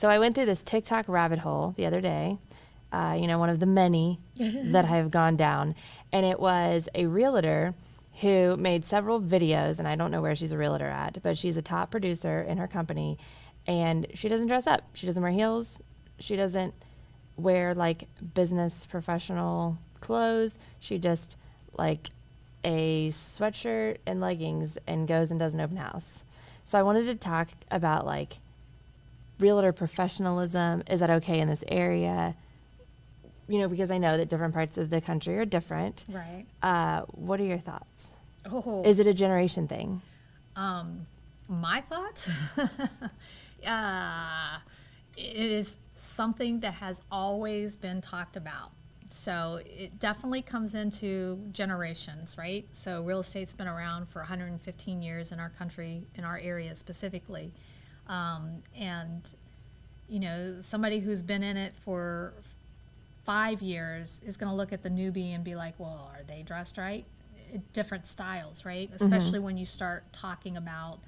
So I went through this TikTok rabbit hole the other day, one of the many that I have gone down. And it was a realtor who made several videos, and I don't know where she's a realtor at, but she's a top producer in her company, and she doesn't dress up. She doesn't wear heels. She doesn't wear like business professional clothes. She just like a sweatshirt and leggings and goes and does an open house. So I wanted to talk about like realtor professionalism. Is that okay in this area? Because I know that different parts of the country are different. Right. What are your thoughts? Oh, Is it a generation thing? my thoughts? It is something that has always been talked about. So it definitely comes into generations, right? So real estate's been around for 115 years in our country, in our area specifically. Somebody who's been in it for 5 years is going to look at the newbie and be like, well, are they dressed right? Different styles, right? Especially when you start talking about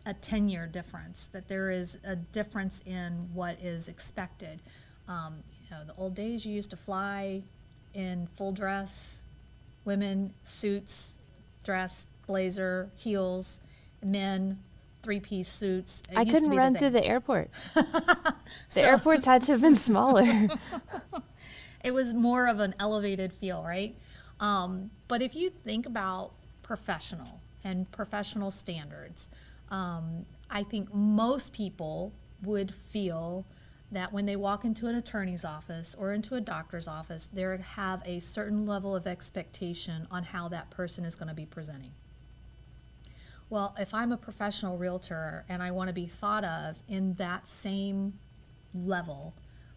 a 10-year difference, that there is a difference in what is expected. The old days, you used to fly in full dress, women, suits, dress, blazer, heels, men, three-piece suits. I couldn't run through the airport. The airports had to have been smaller. It was more of an elevated feel, right? But if you think about professional and professional standards, I think most people would feel that when they walk into an attorney's office or into a doctor's office, they would have a certain level of expectation on how that person is going to be presenting. Well, if I'm a professional realtor and I want to be thought of in that same level,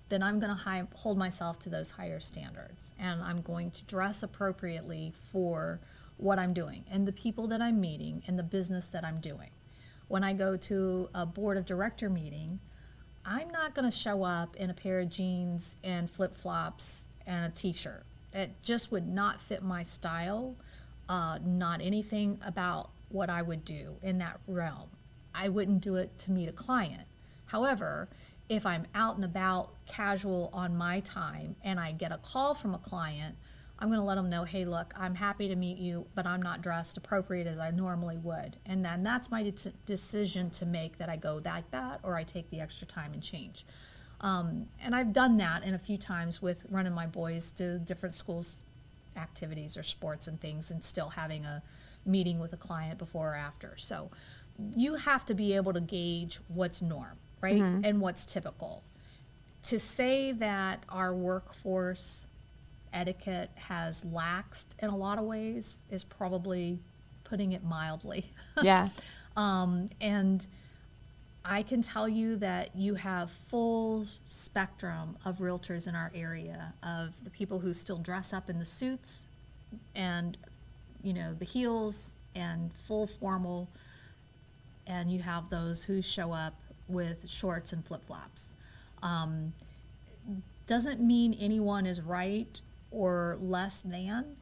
then I'm going to hold myself to those higher standards, and I'm going to dress appropriately for what I'm doing and the people that I'm meeting and the business that I'm doing. When I go to a board of director meeting, I'm not going to show up in a pair of jeans and flip-flops and a t-shirt. It just would not fit my style, not anything about what I would do in that realm. I wouldn't do it to meet a client. However, if I'm out and about casual on my time and I get a call from a client, I'm going to let them know, hey, look, I'm happy to meet you, but I'm not dressed appropriate as I normally would. And then that's my decision to make, that I go like that or I take the extra time and change. And I've done that in a few times with running my boys to different schools activities or sports and things, and still having a meeting with a client before or after. So you have to be able to gauge what's norm, right? Mm-hmm. And what's typical. To say that our workforce etiquette has laxed in a lot of ways is probably putting it mildly. Yeah. And I can tell you that you have full spectrum of realtors in our area, of the people who still dress up in the suits and, the heels and full formal, and you have those who show up with shorts and flip-flops. Doesn't mean anyone is right or less than,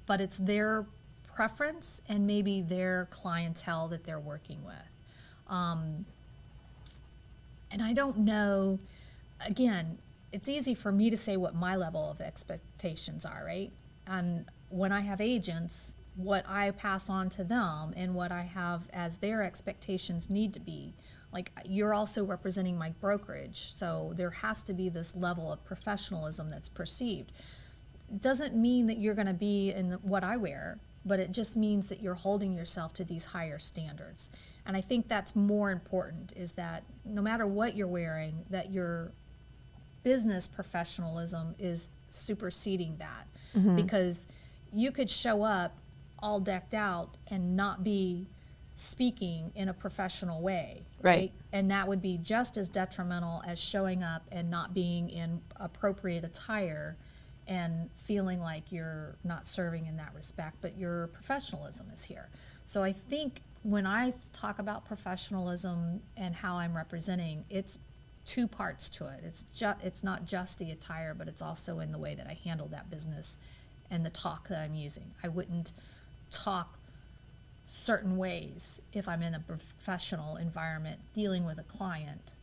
but it's their preference and maybe their clientele that they're working with. And I don't know, again, it's easy for me to say what my level of expectations are, right? And when I have agents, what I pass on to them and what I have as their expectations need to be. Like, you're also representing my brokerage, so there has to be this level of professionalism that's perceived. It doesn't mean that you're going to be in what I wear, but it just means that you're holding yourself to these higher standards. And I think that's more important, is that no matter what you're wearing, that your business professionalism is superseding that. Mm-hmm. Because you could show up all decked out and not be speaking in a professional way, right? And that would be just as detrimental as showing up and not being in appropriate attire and feeling like you're not serving in that respect, but your professionalism is here. So I think when I talk about professionalism and how I'm representing, it's two parts to it. It's not just the attire, but it's also in the way that I handle that business and the talk that I'm using. I wouldn't talk certain ways if I'm in a professional environment dealing with a client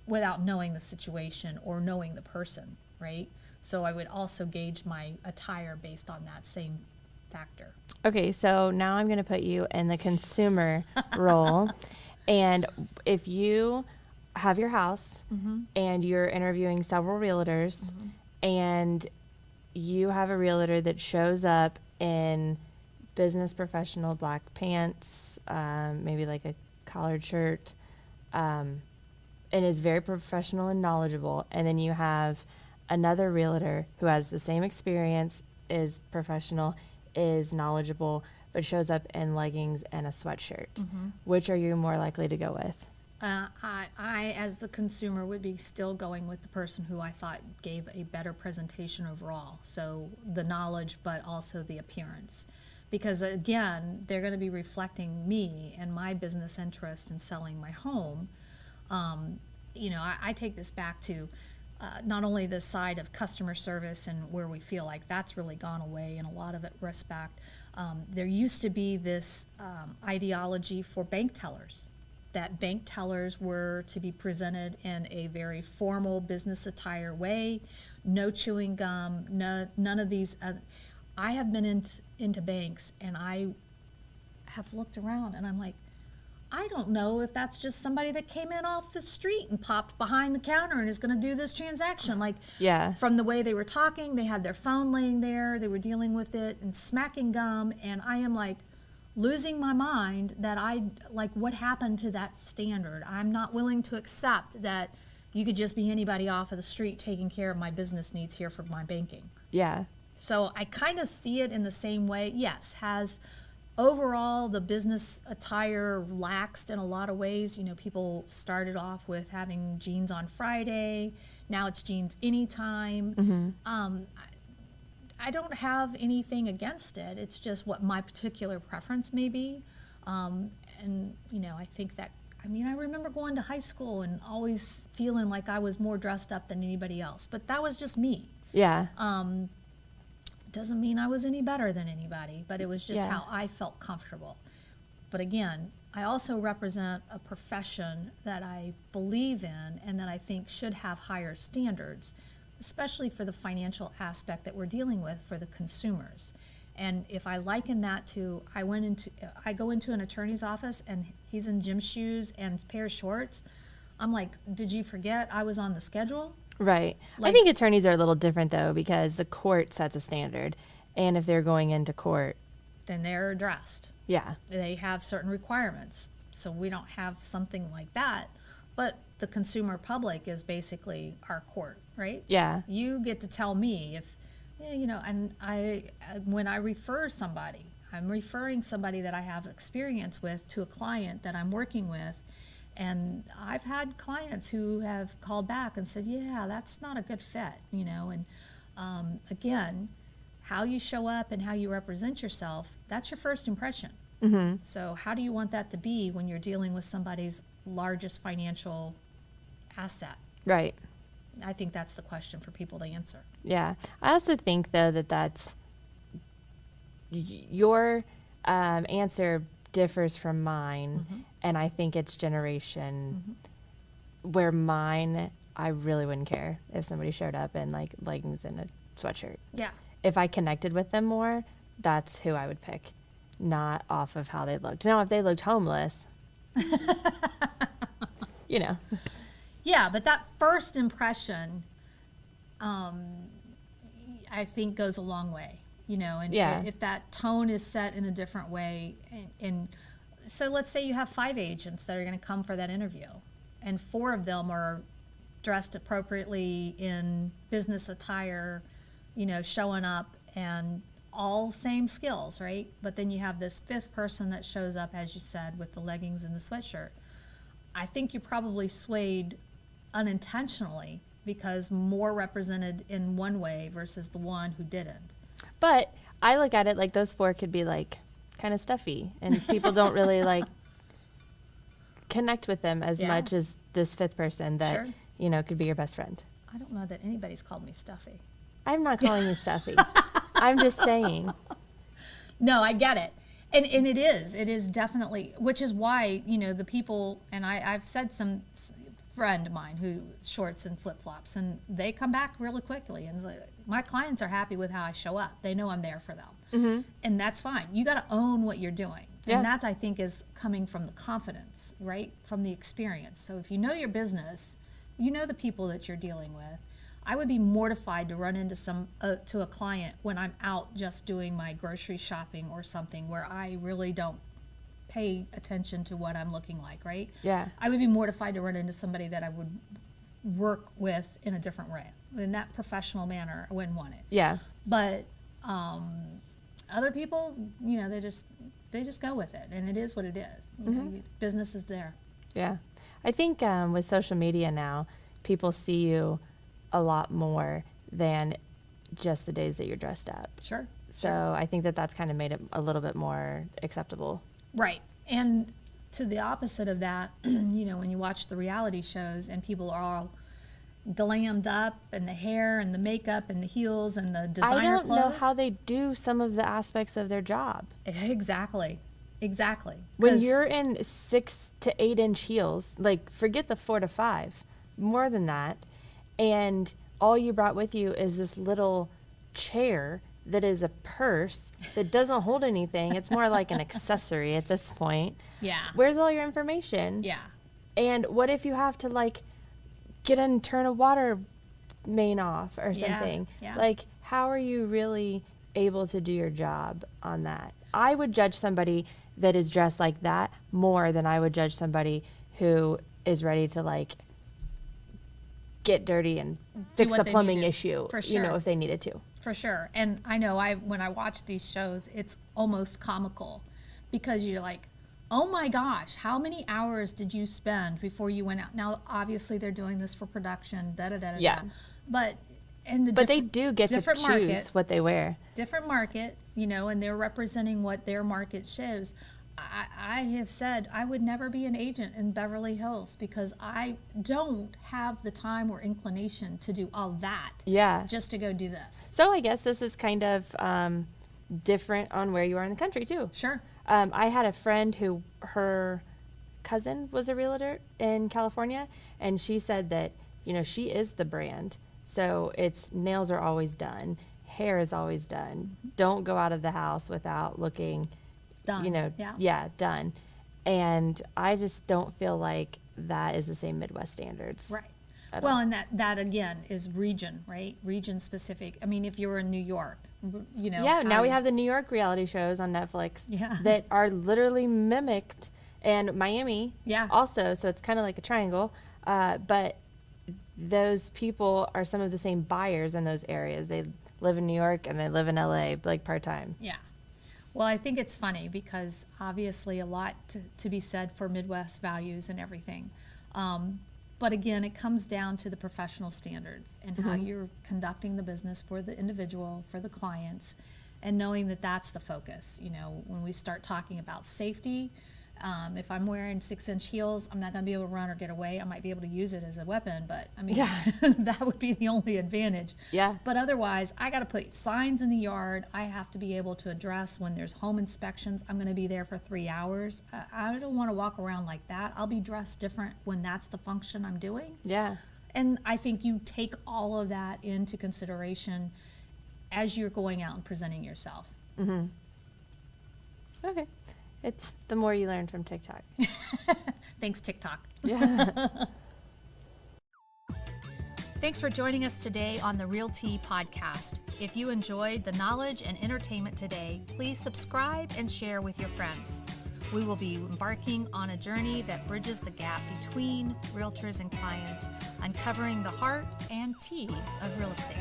without knowing the situation or knowing the person, right? So I would also gauge my attire based on that same factor. Okay, so now I'm going to put you in the consumer role. And if you have your house and you're interviewing several realtors and you have a realtor that shows up in business professional black pants, maybe like a collared shirt, and is very professional and knowledgeable, and then you have another realtor who has the same experience, is professional, is knowledgeable, but shows up in leggings and a sweatshirt. Which are you more likely to go with? I, as the consumer, would be still going with the person who I thought gave a better presentation overall. So the knowledge, but also the appearance. Because again, they're going to be reflecting me and my business interest in selling my home. You know, I take this back to not only the side of customer service and where we feel like that's really gone away in a lot of respect. There used to be this ideology for bank tellers, that bank tellers were to be presented in a very formal business attire way, no chewing gum, none of these. I have been into banks, and I have looked around and I'm like, I don't know if that's just somebody that came in off the street and popped behind the counter and is going to do this transaction. Like, from the way they were talking, they had their phone laying there, they were dealing with it and smacking gum, and I am like losing my mind that what happened to that standard? I'm not willing to accept that you could just be anybody off of the street taking care of my business needs here for my banking. Yeah. So I kind of see it in the same way. Yes, has overall the business attire laxed in a lot of ways. You know, people started off with having jeans on Friday. Now it's jeans anytime. I don't have anything against it. It's just what my particular preference may be. And, you know, I think that, I mean, I remember going to high school and always feeling like I was more dressed up than anybody else. But that was just me. Yeah. Doesn't mean I was any better than anybody, but it was just how I felt comfortable. But again, I also represent a profession that I believe in and that I think should have higher standards, especially for the financial aspect that we're dealing with for the consumers. And if I liken that to, I go into an attorney's office and he's in gym shoes and pair of shorts, I'm like, did you forget I was on the schedule? Right. I think attorneys are a little different, though, because the court sets a standard. And if they're going into court, then they're dressed. Yeah. They have certain requirements. So we don't have something like that. But the consumer public is basically our court, right? Yeah. You get to tell me if, you know, and when I refer somebody, I'm referring somebody that I have experience with to a client that I'm working with. And I've had clients who have called back and said, yeah, that's not a good fit, you know. And again, how you show up and how you represent yourself, that's your first impression. So how do you want that to be when you're dealing with somebody's largest financial asset? Right. I think that's the question for people to answer. Yeah. I also think, though, that's your answer differs from mine, and I think it's generation where mine, I really wouldn't care if somebody showed up in like leggings and a sweatshirt. Yeah. If I connected with them more, that's who I would pick, not off of how they looked. Now, if they looked homeless, you know. Yeah, but that first impression, I think goes a long way, you know, and if that tone is set in a different way, and so let's say you have 5 agents that are going to come for that interview, and 4 of them are dressed appropriately in business attire, you know, showing up, and all same skills, right? But then you have this 5th person that shows up, as you said, with the leggings and the sweatshirt. I think you probably swayed unintentionally because more represented in one way versus the one who didn't. But I look at it like those 4 could be like kind of stuffy, and people don't really like connect with them as much as this 5th person that you know could be your best friend. I don't know that anybody's called me stuffy. I'm not calling you stuffy. I'm just saying. No, I get it. And it is definitely, which is why, the people, and I've said some friend of mine who shorts and flip-flops, and they come back really quickly, and it's like, my clients are happy with how I show up. They know I'm there for them. And that's fine. You got to own what you're doing. Yeah. And that, I think, is coming from the confidence, right? From the experience. So if you know your business, you know the people that you're dealing with. I would be mortified to run into to a client when I'm out just doing my grocery shopping or something where I really don't pay attention to what I'm looking like, right? Yeah. I would be mortified to run into somebody that I would work with in a different way. In that professional manner, I wouldn't want it. Yeah. But other people, they just go with it, and it is what it is. Business is there. Yeah. I think with social media now, people see you a lot more than just the days that you're dressed up. Sure. So I think that's kind of made it a little bit more acceptable. Right. And to the opposite of that, when you watch the reality shows and people are all glammed up, and the hair and the makeup and the heels and the designer I don't clothes. know how they do some of the aspects of their job. Exactly. When 'Cause- you're in 6 to 8 inch heels, like forget the 4 to 5, more than that, and all you brought with you is this little chair that is a purse that doesn't hold anything. It's more like an accessory at this point. Yeah. Where's all your information? Yeah. And what if you have to like get and turn a water main off or Yeah, something? yeah. Like, how are you really able to do your job on that? I would judge somebody that is dressed like that more than I would judge somebody who is ready to like get dirty and fix what a they plumbing need to, issue, for sure. if they needed to. For sure. And I know when I watch these shows, it's almost comical because you're like, oh my gosh, how many hours did you spend before you went out? Now, obviously, they're doing this for production, Yeah. But They do get to different choose market. what they wear. Different market, and they're representing what their market shows. I have said I would never be an agent in Beverly Hills because I don't have the time or inclination to do all that. Yeah. Just to go do this. So I guess this is kind of different on where you are in the country too. Sure. I had a friend who her cousin was a realtor in California, and she said that, she is the brand. So it's nails are always done, hair is always done. Don't go out of the house without looking Done. done. And I just don't feel like that is the same Midwest standards. Right. at Well, all. and that again is region, right? Region specific. I mean, if you were in New York, Yeah, now we have the New York reality shows on Netflix Yeah. that are literally mimicked, and Miami Yeah. also, so it's kind of like a triangle. But those people are some of the same buyers in those areas. They live in New York and they live in LA, like part-time. Yeah. Well, I think it's funny because obviously a lot to be said for Midwest values and everything. But again, it comes down to the professional standards and how you're conducting the business for the individual, for the clients, and knowing that that's the focus. When we start talking about safety, if I'm wearing 6-inch heels, I'm not going to be able to run or get away. I might be able to use it as a weapon, but I mean, Yeah. that would be the only advantage. Yeah. But otherwise, I got to put signs in the yard. I have to be able to address when there's home inspections. I'm going to be there for 3 hours. I don't want to walk around like that. I'll be dressed different when that's the function I'm doing. Yeah. And I think you take all of that into consideration as you're going out and presenting yourself. Okay. It's the more you learn from TikTok. Thanks, TikTok. Yeah. Thanks for joining us today on the Realty Podcast. If you enjoyed the knowledge and entertainment today, please subscribe and share with your friends. We will be embarking on a journey that bridges the gap between realtors and clients, uncovering the heart and tea of real estate.